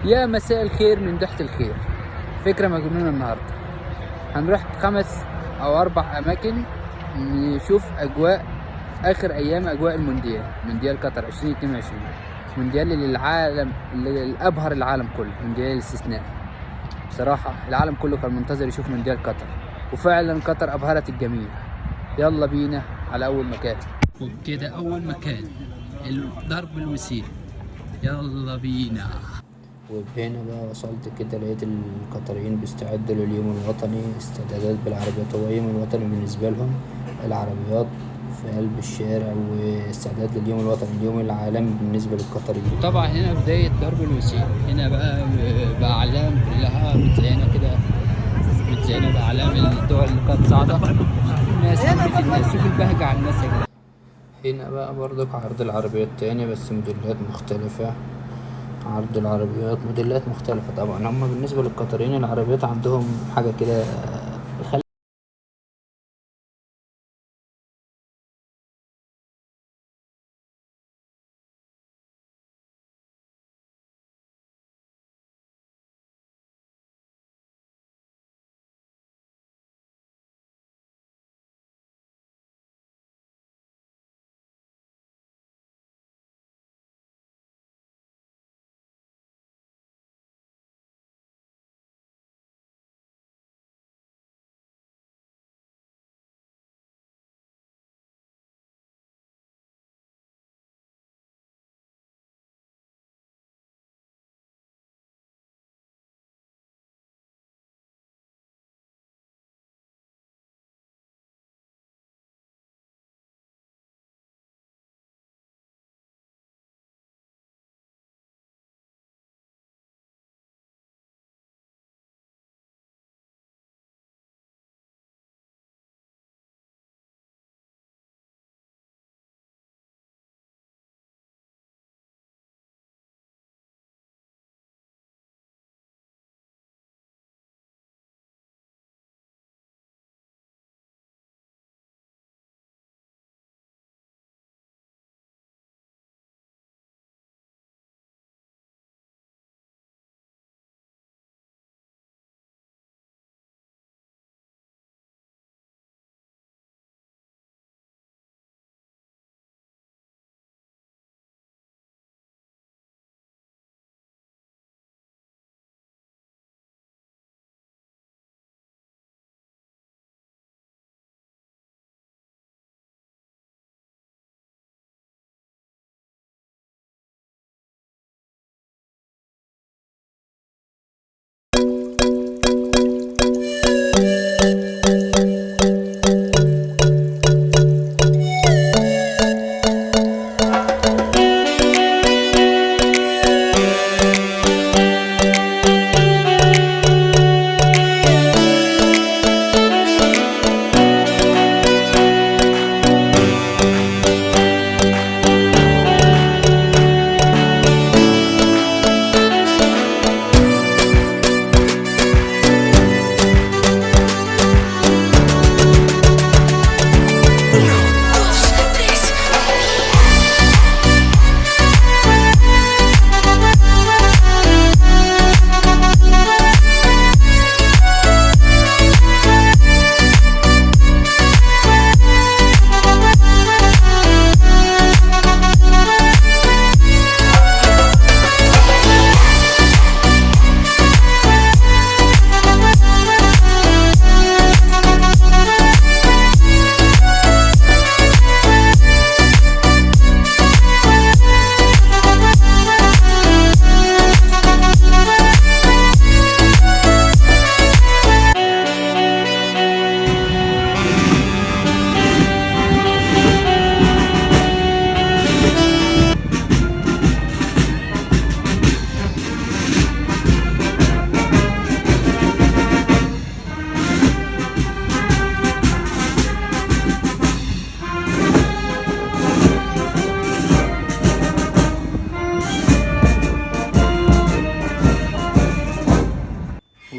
يا مساء الخير من تحت الخير. فكرة مجنونة النهاردة. هنروح 5 أو 4 أماكن نشوف أجواء آخر أيام أجواء المونديال، مونديال قطر 2022، مونديال اللي العالم اللي أبهر العالم كله، مونديال الاستثناء. بصراحة العالم كله كان منتظر يشوف مونديال قطر، وفعلا قطر أبهرت الجميع. يلا بينا على أول مكان. وبكده أول مكان ضرب الوسيل. يلا بينا. وهنا بقى وصلت كده لقيت القطريين بيستعدوا لليوم الوطني، استعدادات بالعربيات. هو يوم الوطني بالنسبة لهم العربيات في قلب الشارع، واستعداد لليوم الوطني، اليوم العالمي بالنسبة للقطريين. وطبعا هنا بداية ضرب الوسيل. هنا بقى بأعلام كلها متزينة كده، متزينة بأعلام الدول اللي كانت صاعدة. الناس كل الناس، شوف البهجة على الناس يا جدع. هنا بقى برضك عرض العربيات تاني بس موديلات مختلفة. عرض العربيات موديلات مختلفة. طبعا هما بالنسبة للقطريين العربيات عندهم حاجة كده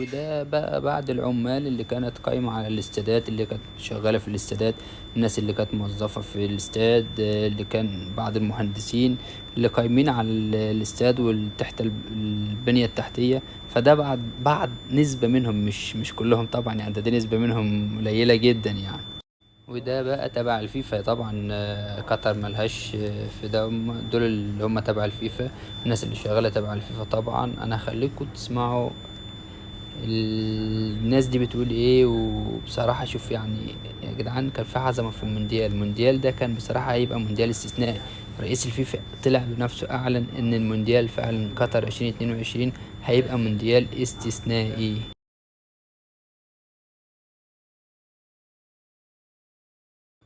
وده بقى بعد العمال اللي كانت قايمة على الاستادات، اللي كانت شغالة في الاستادات، الناس اللي كانت موظفة في الاستاد، اللي كان بعض المهندسين اللي قايمين على الاستاد وتحت البنية التحتية. فده بعد نسبة منهم، مش كلهم طبعا يعني، ده دي نسبة منهم قليلة جدا يعني. وده بقى تبع الفيفا طبعا. قطر ملهاش في ده، دول اللي هم تبع الفيفا، الناس اللي شغالة تبع الفيفا. طبعا انا هخليكم تسمعوا الناس دي بتقول ايه. وبصراحة شوف يعني يا جدعان، كان في عظمة في المونديال ده كان بصراحة هيبقى مونديال استثنائي. رئيس الفيفا طلع بنفسه اعلن ان المونديال فعلا قطر 2022 هيبقى مونديال استثنائي.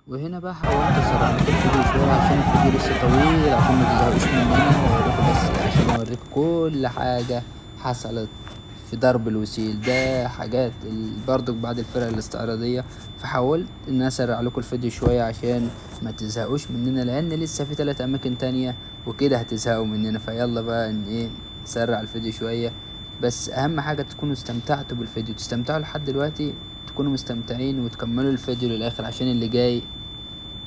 وهنا بقى حاولت اسرع لكم الفيديو شويه عشان الفيديو لسه طويل، عشان ما تزهقوش مننا، واوريكم بس عشان اوريكم كل حاجه حصلت في ضرب الوسيل ده، حاجات برضك بعد الفرق الاستعراضيه. فحاولت ان اسرع لكم الفيديو شويه عشان ما تزهقوش مننا، لان لسه في 3 اماكن تانية وكده هتزهقوا مننا. فيلا بقى ان ايه نسرع الفيديو شويه. بس اهم حاجه تكونوا استمتعتوا بالفيديو، تستمتعوا لحد دلوقتي، تكونوا مستمتعين وتكملوا الفيديو للاخر عشان اللي جاي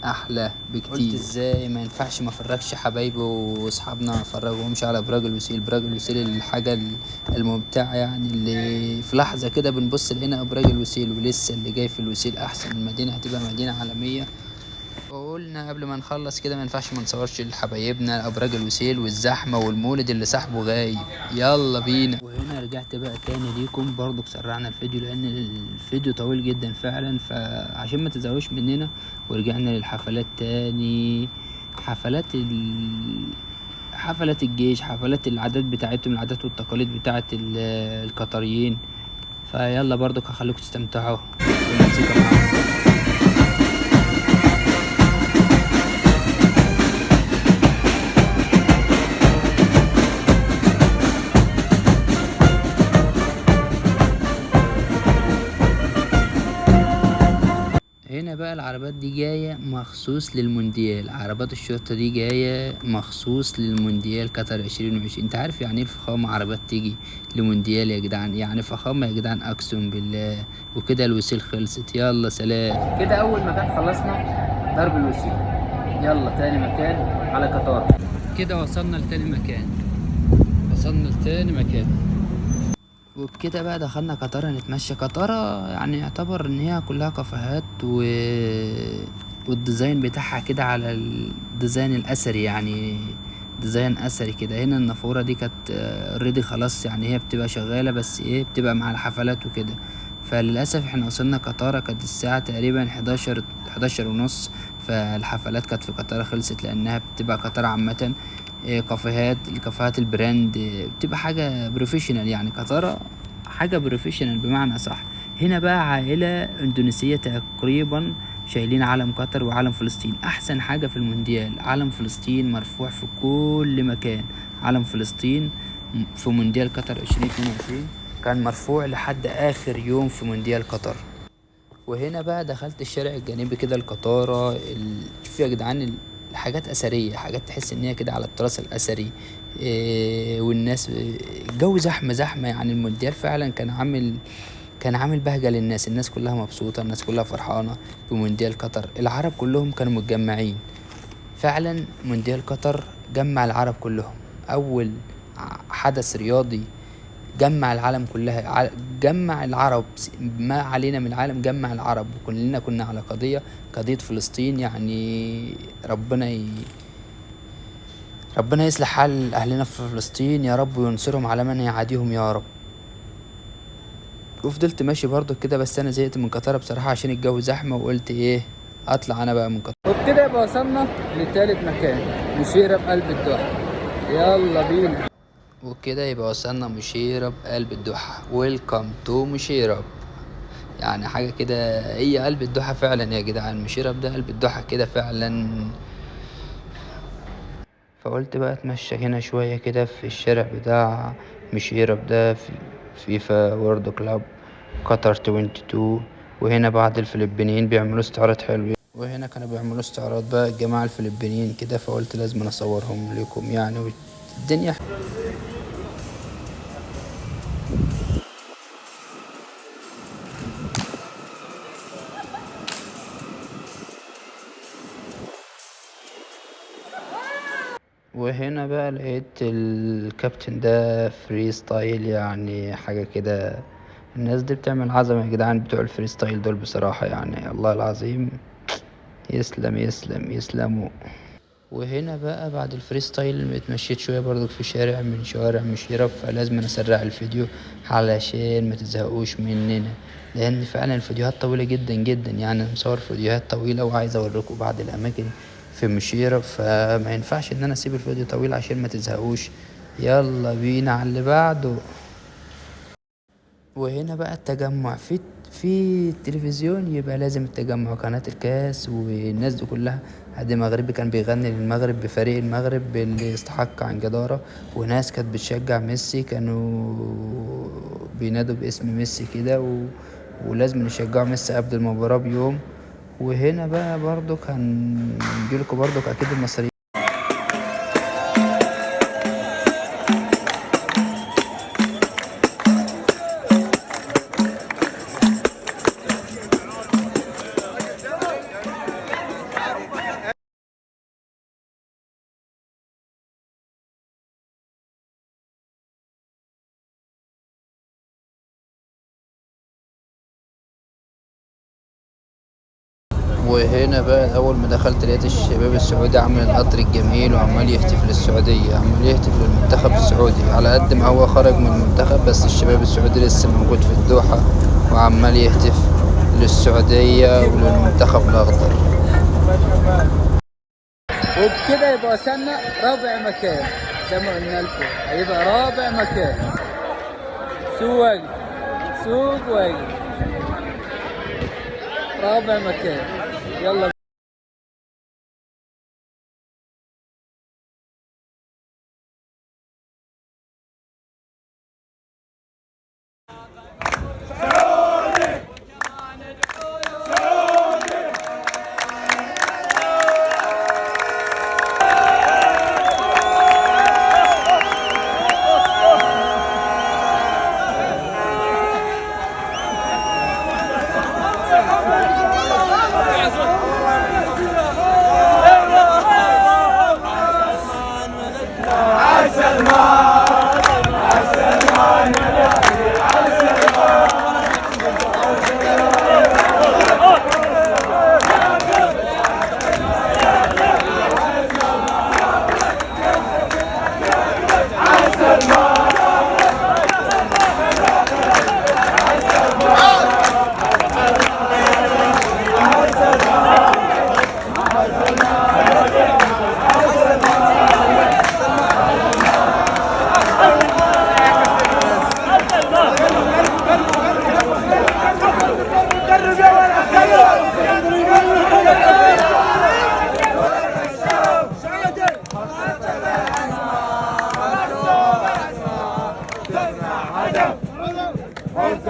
احلى بكتير. قلت ازاي ما ينفعش ما افرجش حبايبي واصحابنا، ما افرجهمش على براج الوسيل. براج الوسيل الحاجه الممتعه يعني، اللي في لحظه كده بنبص لقينا ابراج الوسيل، ولسه اللي جاي في الوسيل احسن. المدينه هتبقى مدينه عالميه. وقلنا قبل ما نخلص كده ما ينفعش ما نصورش لحبايبنا ابراج الوسيل والزحمه والمولد اللي صاحبه غايب. يلا بينا. وهنا رجعت بقى تاني ليكم، برضو سرعنا الفيديو لان الفيديو طويل جدا فعلا، فعشان ما تزهقوش مننا. ورجعنا للحفلات تاني، حفلات حفلات الجيش، حفلات العادات بتاعتهم، العادات والتقاليد بتاعت القطريين. فيلا برضو هخليكم تستمتعوا بالموسيقى معاهم. هنا بقى العربات دي جاية مخصوص للمونديال، عربات الشرطة دي جاية مخصوص للمونديال قطر 2020. انت عارف يعني ايه الفخامة؟ عربات تيجي لمونديال يا جدعان، يعني فخامة يا جدعان اقسم بالله. وكده الوسيل خلصت، يلا سلام. كده اول مكان خلصنا ضرب الوسيل، يلا تاني مكان على قطار. كده وصلنا لتاني مكان، وصلنا لتاني مكان. وبكده بقى دخلنا قطارة نتمشى. قطارة يعني يعتبر ان هي كلها كافيهات والديزاين بتاعها كده على الديزاين الاثري، يعني ديزاين اثري كده. هنا النافورة دي كانت اوريدي خلاص، يعني هي بتبقى شغالة بس ايه بتبقى مع الحفلات وكده. فللأسف احنا وصلنا قطارة كانت الساعة تقريبا 11 ونص، فالحفلات كانت في قطارة خلصت لأنها بتبقى قطارة عامة كافيهات، الكافيهات البراند بتبقى حاجة بروفيشنال، يعني قطارة حاجة بروفيشنال بمعنى صح. هنا بقى عائلة اندونيسية تقريبا شايلين علم قطر وعلم فلسطين. احسن حاجة في المونديال علم فلسطين مرفوع في كل مكان. علم فلسطين في مونديال قطر 2022 كان مرفوع لحد اخر يوم في مونديال قطر. وهنا بقى دخلت الشارع الجانبي كده القطارة شوف يا جدعان حاجات أثرية، حاجات تحس إن هي كده على التراث الأثري. والناس الجو زحمة يعني. المونديال فعلا كان عامل بهجة للناس، الناس كلها مبسوطة، الناس كلها فرحانة بمونديال قطر. العرب كلهم كانوا متجمعين فعلا. مونديال قطر جمع العرب كلهم، أول حدث رياضي جمع العالم كلها، جمع العرب، ما علينا من العالم جمع العرب. وكلنا كنا على قضية فلسطين يعني. ربنا يصلح حال أهلنا في فلسطين يا رب، وينصرهم على من يعاديهم يا رب. وفضلت ماشي برضو كده، بس أنا زهقت من قطر بصراحة عشان الجو زحمة، وقلت إيه أطلع أنا بقى من قطر. وبكده يبقى وصلنا لتالت مكان، مشيرة بقلب الدوحة. يلا بينا. وكده يبقى وصلنا مشيرة بقلب الدوحة. ويلكم تو مشيرة، يعني حاجة كده، هي قلب الدوحة فعلا يا جدعان. مشيرة ده قلب الدوحة كده فعلا. فقلت بقى اتمشى هنا شوية كده في الشارع بتاع مشيرة ده، في فيفا وورد كلاب قطر 22. وهنا بعض الفلبينيين بيعملوا استعراض حلو، وهنا كانوا بيعملوا استعراض بقى الجماعة الفلبينيين كده، فقلت لازم اصورهم لكم يعني. والدنيا وهنا بقى لقيت الكابتن ده فري ستايل، يعني حاجة كده. الناس دي بتعمل عظمة يا جدعان، بتوع الفري ستايل دول بصراحة يعني الله العظيم، يسلم يسلم يسلموا. وهنا بقى بعد الفري ستايل اتمشيت شوية برضك في شارع من شوارع مشيرة، فلازم اسرع الفيديو علشان ما تزهقوش مننا، لان فعلا الفيديوهات طويلة جدا جدا، يعني أنا مصور فيديوهات طويلة وعايز اوريكم بعض الاماكن في مشيرة، فما ينفعش ان انا اسيب الفيديو طويل عشان ما تزهقوش. يلا بينا على اللي بعده. وهنا بقى التجمع في التلفزيون، يبقى لازم التجمع قناة الكاس والناس دي كلها. حد مغربي كان بيغني للمغرب بفريق المغرب اللي استحق عن جدارة، وناس كانت بتشجع ميسي كانوا بينادوا باسم ميسي كده ولازم نشجعوا ميسي قبل المباراة بيوم. وهنا بقى برضك هنجيلكوا برضك اكيد المصريين. وهنا بقى اول ما دخلت لقيت الشباب السعودي عامل القطر الجميل وعمال يهتف للسعوديه، عمال يهتف للمنتخب السعودي، على قد ما هو خرج من المنتخب بس الشباب السعودي لسه موجود في الدوحه وعمال يهتف للسعوديه وللمنتخب الاخضر. وبكده يبقى وصلنا رابع مكان، زي ما قلنا لكم هيبقى رابع مكان. سوق واقف، سوق واقف، رابع مكان. يلا.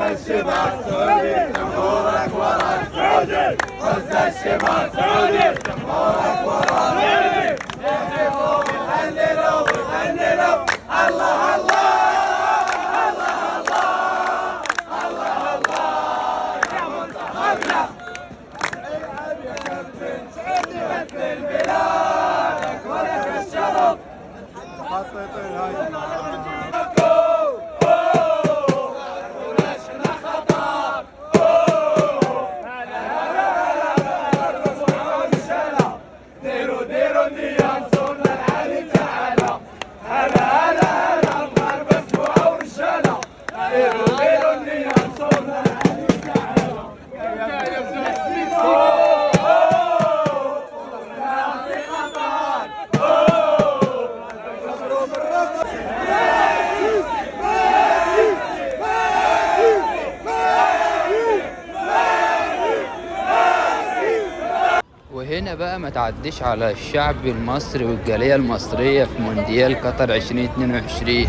الشمال سعودي جمهورك وراك سعودي، خذ الشمال سعودي جمهورك وراك سعودي، يهتفوا ويهللوا ويهللوا الله الله الله الله الله الله يا منتخبنا. العب يا كابتن سعودي مثل بلادك ولك الشرف. حطيت الهجمة وهنا بقى ما تعديش على الشعب المصري والجالية المصرية في مونديال قطر 2022.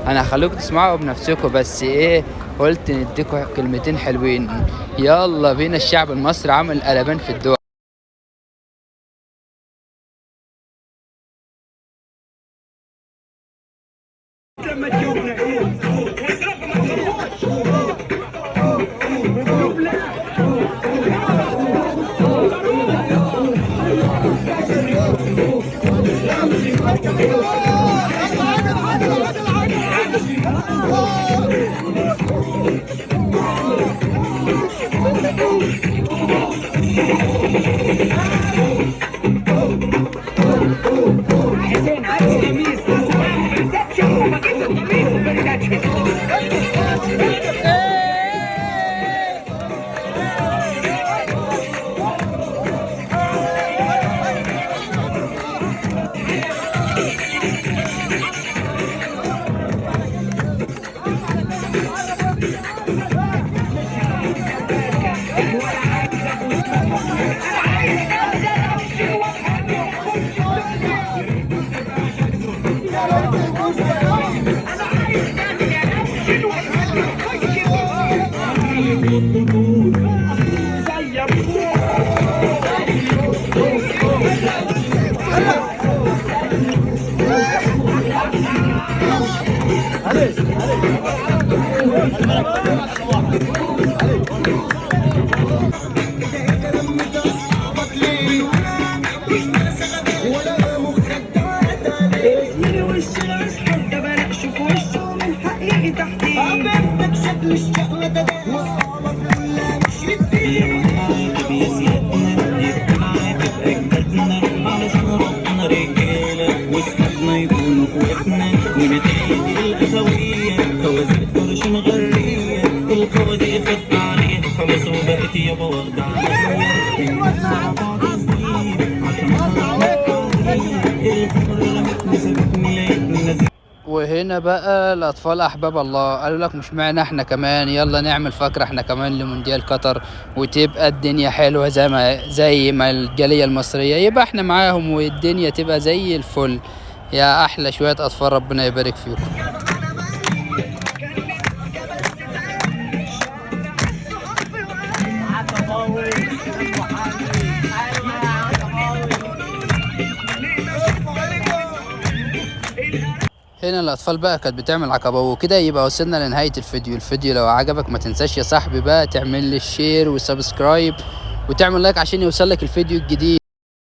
انا هخليكم تسمعوا بنفسكم، بس ايه قلت نديكم كلمتين حلوين. يلا بينا. الشعب المصري عمل قلبان في الدول. Come on. وهنا بقى الاطفال احباب الله قالوا لك مش معنى احنا كمان يلا نعمل فقرة احنا كمان لمونديال قطر، وتبقى الدنيا حلوة زي ما الجالية المصرية يبقى احنا معاهم، والدنيا تبقى زي الفل. يا احلى شوية اطفال، ربنا يبارك فيكم. هنا الاطفال بقى كانت بتعمل عقبه. وكده يبقى وصلنا لنهايه الفيديو لو عجبك ما تنساش يا صاحبي بقى تعمل لي الشير وسبسكرايب وتعمل لايك عشان يوصلك الفيديو الجديد.